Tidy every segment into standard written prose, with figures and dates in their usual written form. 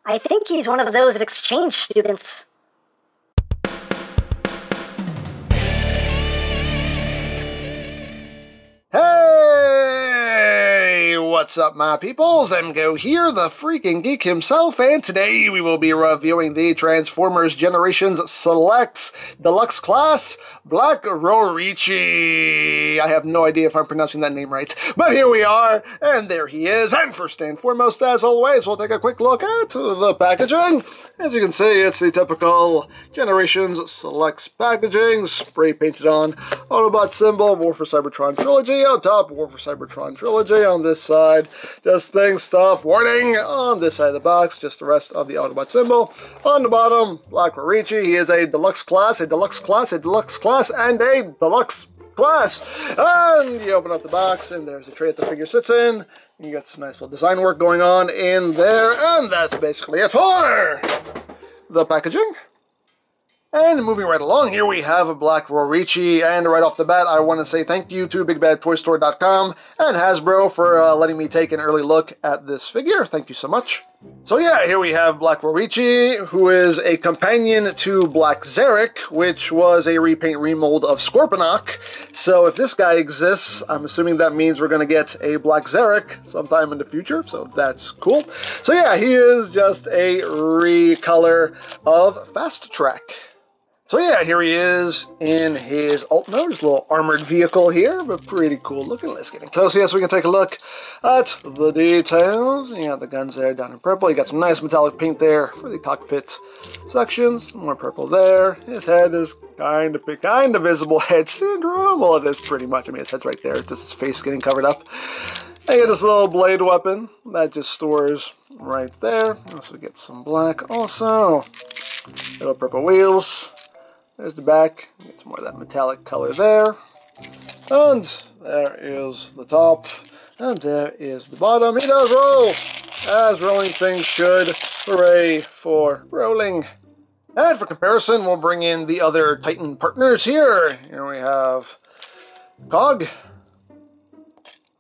I think he's one of those exchange students. Hey, what's up, my peoples? EmGo here, the freaking geek himself, and today we will be reviewing the Transformers Generations Selects Deluxe Class Black RORITCHI. I have no idea if I'm pronouncing that name right, but here we are, and there he is. And first and foremost, as always, we'll take a quick look at the packaging. As you can see, it's the typical Generations Selects packaging, spray painted on Autobot symbol, War for Cybertron Trilogy. On top, War for Cybertron Trilogy. On this side, just things, stuff, warning. On this side of the box, just the rest of the Autobot symbol. On the bottom, Black RORITCHI. He is a deluxe class, a deluxe class, a deluxe class, and a deluxe class. And you open up the box, and there's the tray that the figure sits in. You got some nice little design work going on in there, and that's basically it for the packaging. And moving right along, here we have a Black RORITCHI, and right off the bat, I want to say thank you to BigBadToyStore.com and Hasbro for letting me take an early look at this figure. Thank you so much. So yeah, here we have Black RORITCHI, who is a companion to Black Zarek, which was a repaint remold of Scorponok. So if this guy exists, I'm assuming that means we're going to get a Black Zarek sometime in the future, so that's cool. So yeah, he is just a recolor of Fast Track. So yeah, here he is in his alt mode, his little armored vehicle here, but pretty cool looking. Let's get in close here so we can take a look at the details. You got the guns there down in purple. You got some nice metallic paint there for the cockpit sections. More purple there. His head is kind of visible head syndrome. Well, it is pretty much. I mean, his head's right there. It's just his face getting covered up. And you get this little blade weapon that just stores right there. Also get some black also. Little purple wheels. There's the back, get some more of that metallic color there. And there is the top. And there is the bottom. He does roll, as rolling things should. Hooray for rolling. And for comparison, we'll bring in the other Titan partners here. Here we have Cog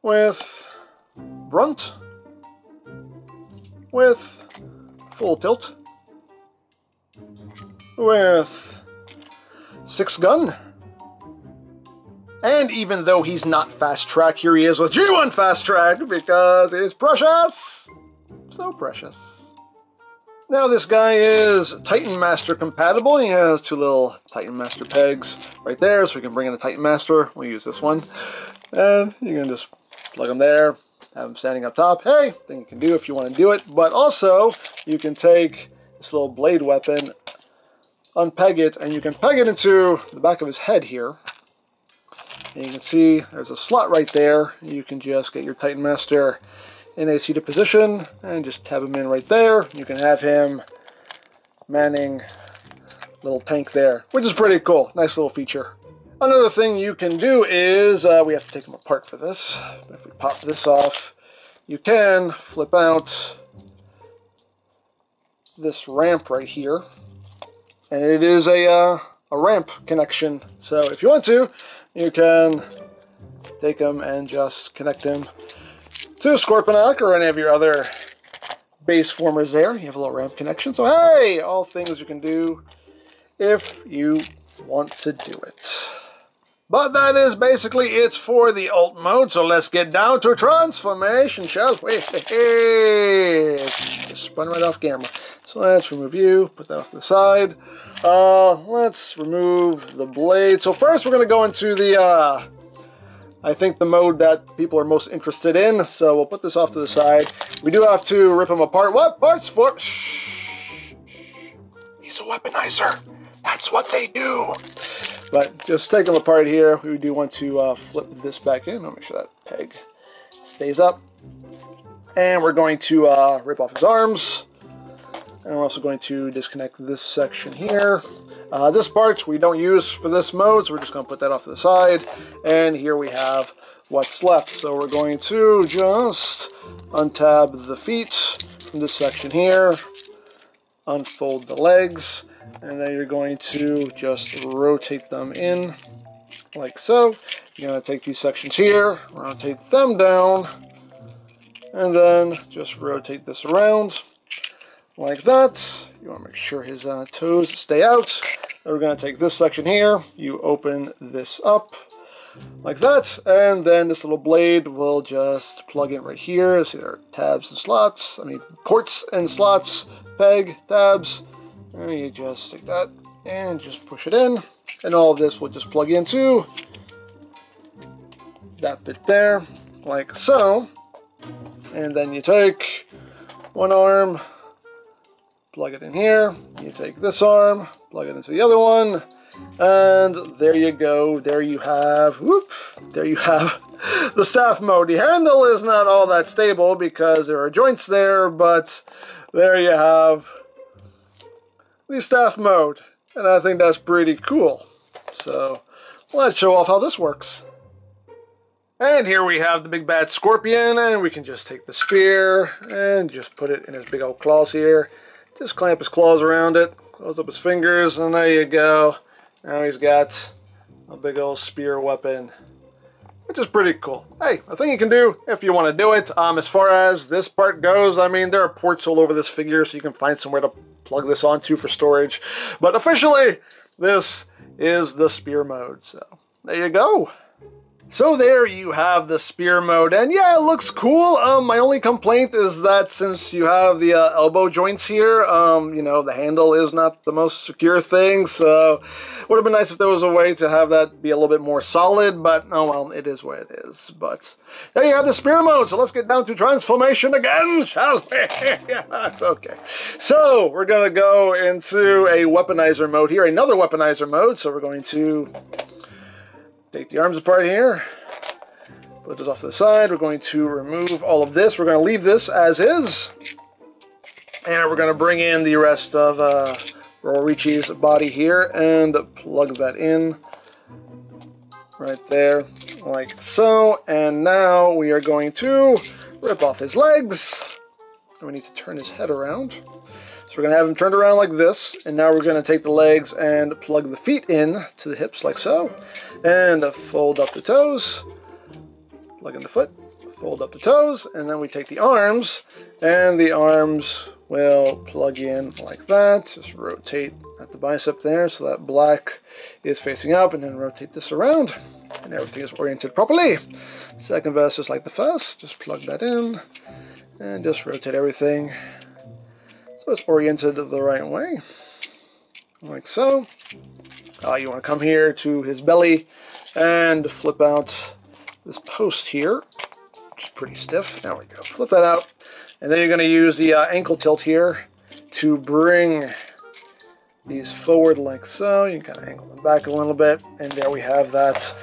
with Brunt with Full Tilt with Six Gun. And even though he's not Fast Track, here he is with G1 Fast Track because he's precious. So precious. Now this guy is Titan Master compatible. He has two little Titan Master pegs right there, so we can bring in a Titan Master. We'll use this one. And you can just plug him there, have him standing up top. Hey, thing you can do if you want to do it. But also, you can take this little blade weapon, unpeg it, and you can peg it into the back of his head here. And you can see there's a slot right there. You can just get your Titan Master in a seated position and just tab him in right there. You can have him manning a little tank there, which is pretty cool. Nice little feature. Another thing you can do is, we have to take him apart for this. If we pop this off, you can flip out this ramp right here. And it is a ramp connection. So if you want to, you can take them and just connect them to Scorponok or any of your other base formers there. You have a little ramp connection. So hey, all things you can do if you want to do it. But that is basically it for the alt mode. So let's get down to transformation, shall we? Just spun right off camera. So let's remove you, put that off to the side. Let's remove the blade. So first we're going to go into the, I think the mode that people are most interested in. So we'll put this off to the side. We do have to rip them apart. What parts for? Shh. He's a weaponizer. That's what they do. But just take them apart here. We do want to flip this back in. I'll make sure that peg stays up. And we're going to rip off his arms. And we're also going to disconnect this section here. This part we don't use for this mode, so we're just going to put that off to the side. And here we have what's left. So we're going to just untab the feet from this section here, unfold the legs, and then you're going to just rotate them in like so. You're going to take these sections here, rotate them down, and then just rotate this around. like that. You want to make sure his toes stay out. Then we're going to take this section here. You open this up like that, and then this little blade will just plug in right here. See, there are tabs and slots. I mean, ports and slots, peg, tabs. And you just take that and just push it in, and all of this will just plug into that bit there, like so. And then you take one arm, plug it in here. You take this arm, plug it into the other one, and there you go. There you have, whoop, there you have the staff mode. The handle is not all that stable because there are joints there, but there you have the staff mode, and I think that's pretty cool. So let's show off how this works. And here we have the big bad scorpion, and we can just take the spear and just put it in his big old claws here. Just clamp his claws around it, close up his fingers, and there you go. Now he's got a big old spear weapon, which is pretty cool. Hey, a thing you can do if you want to do it. As far as this part goes, I mean, there are ports all over this figure, so you can find somewhere to plug this onto for storage. But officially, this is the spear mode, so there you go. So there you have the spear mode, and yeah, it looks cool. My only complaint is that since you have the elbow joints here, you know, the handle is not the most secure thing, so it would have been nice if there was a way to have that be a little bit more solid, but oh well, it is what it is. But there you have the spear mode, so let's get down to transformation again, shall we? Okay, so we're going to go into a weaponizer mode here, another weaponizer mode, so we're going to take the arms apart here, put this off to the side. We're going to remove all of this. We're going to leave this as is. And we're going to bring in the rest of RORITCHI's body here and plug that in right there, like so. And now we are going to rip off his legs. And we need to turn his head around. So we're going to have him turned around like this, and now we're going to take the legs and plug the feet in to the hips like so, and fold up the toes, plug in the foot, fold up the toes, and then we take the arms, and the arms will plug in like that. Just rotate at the bicep there so that black is facing up, and then rotate this around, and everything is oriented properly. Second vest just like the first, just plug that in, and just rotate everything so it's oriented the right way, like so. You want to come here to his belly and flip out this post here, which is pretty stiff. There we go. Flip that out. And then you're going to use the ankle tilt here to bring these forward like so. You can kind of angle them back a little bit. And there we have that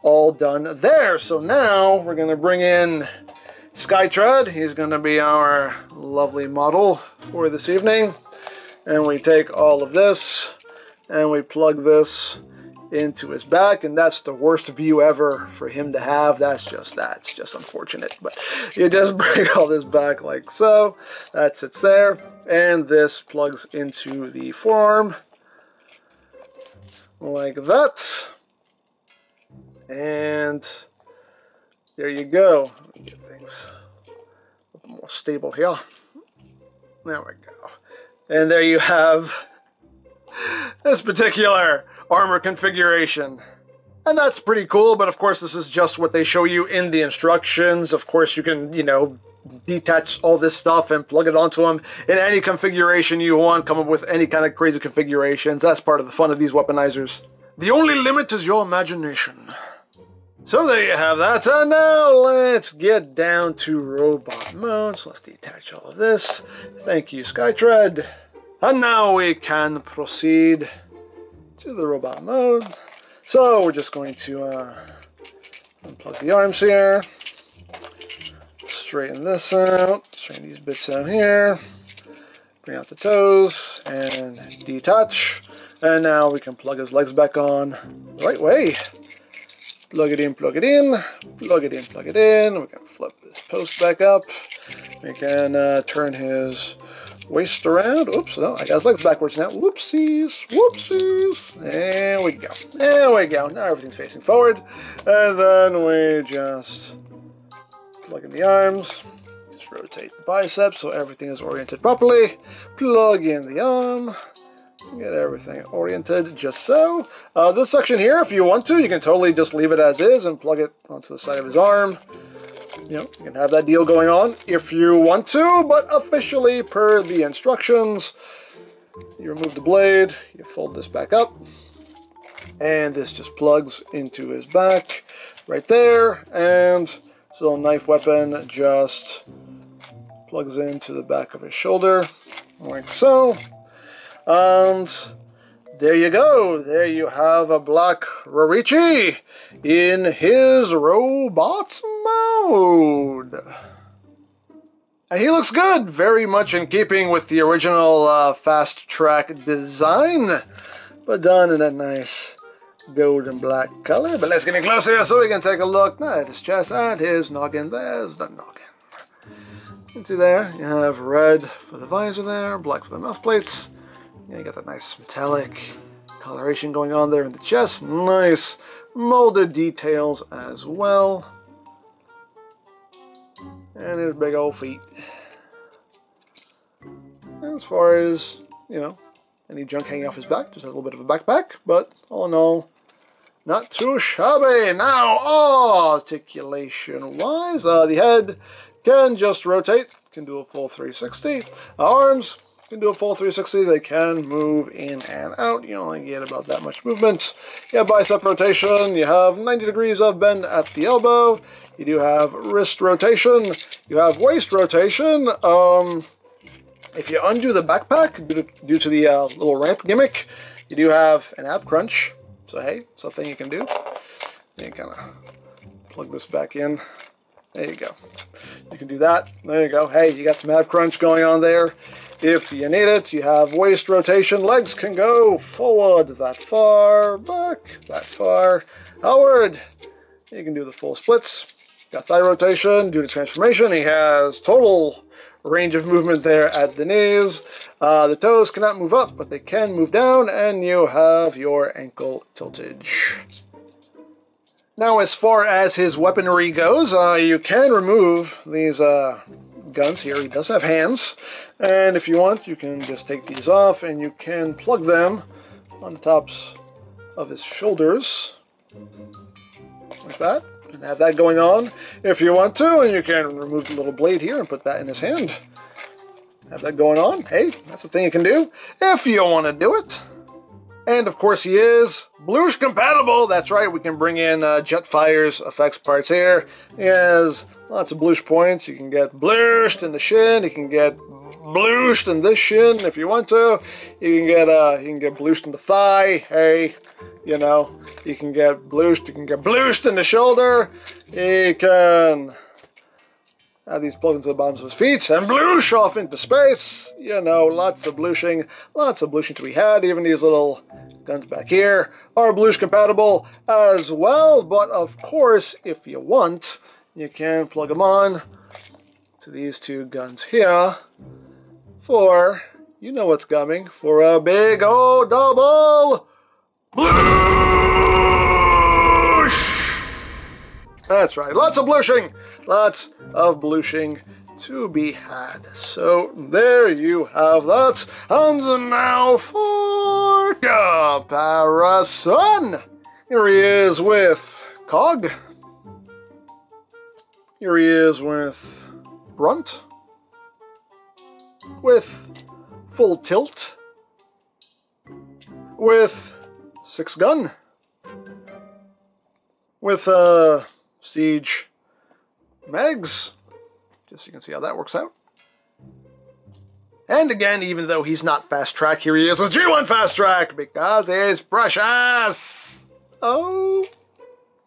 all done there. So now we're going to bring in Skytread. He's going to be our lovely model for this evening. And we take all of this and we plug this into his back, and that's the worst view ever for him to have. That's just unfortunate. But you just bring all this back like so. That sits there, and this plugs into the forearm like that. And there you go. Let me get things a little more stable here. There we go. And there you have this particular armor configuration. And that's pretty cool, but of course this is just what they show you in the instructions. Of course you can, you know, detach all this stuff and plug it onto them in any configuration you want, come up with any kind of crazy configurations. That's part of the fun of these weaponizers. The only limit is your imagination. So there you have that, and now let's get down to robot mode. So let's detach all of this. Thank you, Skytread. And now we can proceed to the robot mode. So we're just going to unplug the arms here, straighten this out, straighten these bits out here, bring out the toes, and detach. And now we can plug his legs back on the right way. Plug it in, plug it in, plug it in, plug it in. We can flip this post back up. We can turn his waist around. Oops, no, I got his legs backwards now. Whoopsies, whoopsies. There we go. There we go. Now everything's facing forward. And then we just plug in the arms. Just rotate the biceps so everything is oriented properly. Plug in the arm. Get everything oriented just so. This section here, if you want to, you can totally just leave it as is and plug it onto the side of his arm. You know, you can have that deal going on if you want to, but officially, per the instructions, you remove the blade, you fold this back up, and this just plugs into his back right there, and this little knife weapon just plugs into the back of his shoulder, like so. And there you go. There you have a Black RORITCHI in his robot mode. And he looks good, very much in keeping with the original fast track design, but done in that nice golden black color. But let's get in closer so we can take a look at his chest and his noggin. There's the noggin. Into there, you have red for the visor there, black for the mouth plates. Yeah, you got that nice metallic coloration going on there in the chest. Nice molded details as well. And his big old feet. As far as, you know, any junk hanging off his back, just a little bit of a backpack, but all in all, not too shabby. Now, articulation-wise, the head can just rotate, can do a full 360. Arms can do a full 360. They can move in and out. You only get about that much movement. You have bicep rotation. You have 90 degrees of bend at the elbow. You do have wrist rotation. You have waist rotation. If you undo the backpack, due to the little ramp gimmick, you do have an ab crunch. So hey, something you can do. You kind of plug this back in. There you go. You can do that. There you go. Hey, you got some ab crunch going on there. If you need it, you have waist rotation. Legs can go forward that far, back that far, outward. You can do the full splits. Got thigh rotation due to transformation. He has total range of movement there at the knees. The toes cannot move up, but they can move down, and you have your ankle tiltage. Now, as far as his weaponry goes, you can remove these guns here. He does have hands, and if you want, you can just take these off, and you can plug them on the tops of his shoulders, like that. And have that going on if you want to, and you can remove the little blade here and put that in his hand. Have that going on. Hey, that's a thing you can do if you want to do it. And of course he is Blush compatible. That's right, we can bring in Jetfire's effects parts here. He has lots of Blush points. You can get blushed in the shin. You can get blushed in this shin if you want to. You can get blushed in the thigh. Hey, you know, you can get blushed. You can get blushed in the shoulder. You can have these plugged into the bottoms of his feet and blush off into space. You know, lots of blushing to be had. Even these little guns back here are blush compatible as well. But of course, if you want, you can plug them on to these two guns here for, you know what's coming, for a big old double blush! That's right, lots of blushing to be had. So there you have that. And now for comparison. Here he is with Cog. Here he is with Brunt. With Full Tilt. With Six Gun. With Siege Megs. Just so you can see how that works out. And again, even though he's not fast track, here he is with G1 fast track because he's precious. Oh,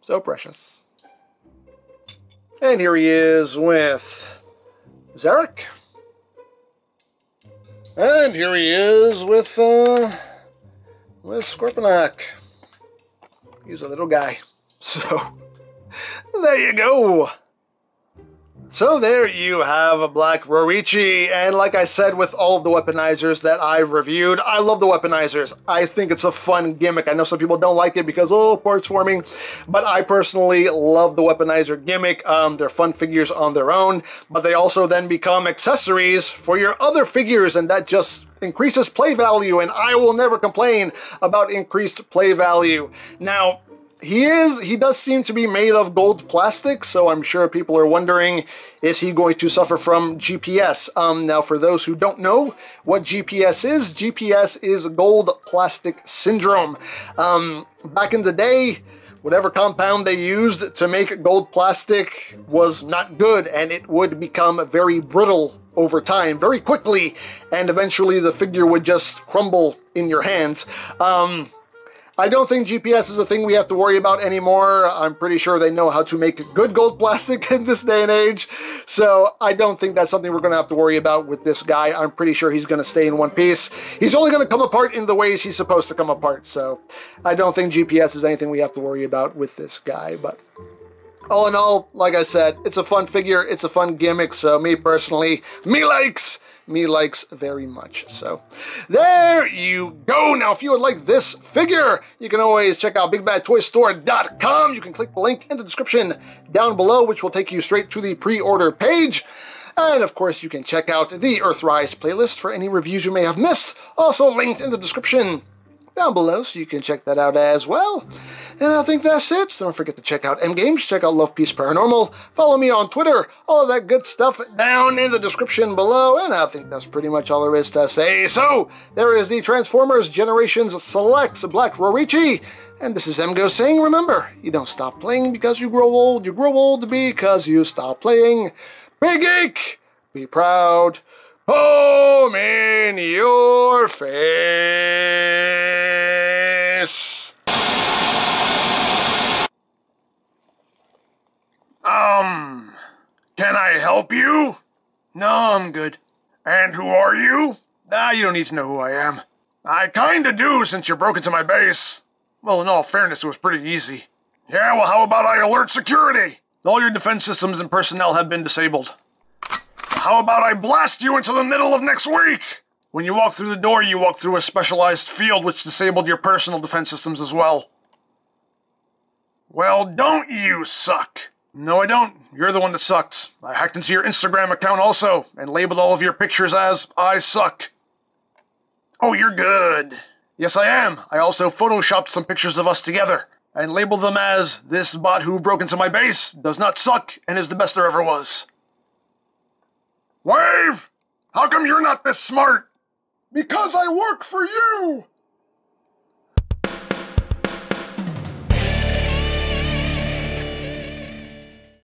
so precious. And here he is with Zarek. And here he is with Scorponok. He's a little guy. So, there you go. So there you have a Black RORITCHI, and like I said with all of the weaponizers that I've reviewed, I love the weaponizers. I think it's a fun gimmick. I know some people don't like it because, oh, parts forming, but I personally love the weaponizer gimmick. They're fun figures on their own, but they also then become accessories for your other figures, and that just increases play value, and I will never complain about increased play value. Now, he does seem to be made of gold plastic, so I'm sure people are wondering, is he going to suffer from GPS? Now, for those who don't know what GPS is gold plastic syndrome. Back in the day, whatever compound they used to make gold plastic was not good, and it would become very brittle over time, very quickly, and eventually the figure would just crumble in your hands. I don't think GPS is a thing we have to worry about anymore. I'm pretty sure they know how to make good gold plastic in this day and age, so I don't think that's something we're going to have to worry about with this guy. I'm pretty sure he's going to stay in one piece. He's only going to come apart in the ways he's supposed to come apart, so I don't think GPS is anything we have to worry about with this guy, but all in all, like I said, it's a fun figure, it's a fun gimmick, so me personally, me likes very much. So there you go. Now, if you would like this figure, you can always check out BigBadToyStore.com. You can click the link in the description down below, which will take you straight to the pre-order page. And of course, you can check out the Earthrise playlist for any reviews you may have missed, also linked in the description down below, so you can check that out as well. And I think that's it. So don't forget to check out EmGo's, check out Love Peace Paranormal, follow me on Twitter, all of that good stuff down in the description below. And I think that's pretty much all there is to say. So there is the Transformers Generations Selects Black RORITCHI. And this is EmGo saying, remember, you don't stop playing because you grow old because you stop playing. Be geek, be proud, home in your face. Can I help you? No, I'm good. And who are you? You don't need to know who I am. I kinda do, since you broke into my base. Well, in all fairness, it was pretty easy. Yeah, well, how about I alert security? All your defense systems and personnel have been disabled. How about I blast you into the middle of next week? When you walk through the door, you walk through a specialized field which disabled your personal defense systems as well. Well, don't you suck? No, I don't. You're the one that sucks. I hacked into your Instagram account also, and labeled all of your pictures as, I suck. Oh, you're good. Yes, I am. I also photoshopped some pictures of us together, and labeled them as, this bot who broke into my base does not suck, and is the best there ever was. Wave! How come you're not this smart? Because I work for you!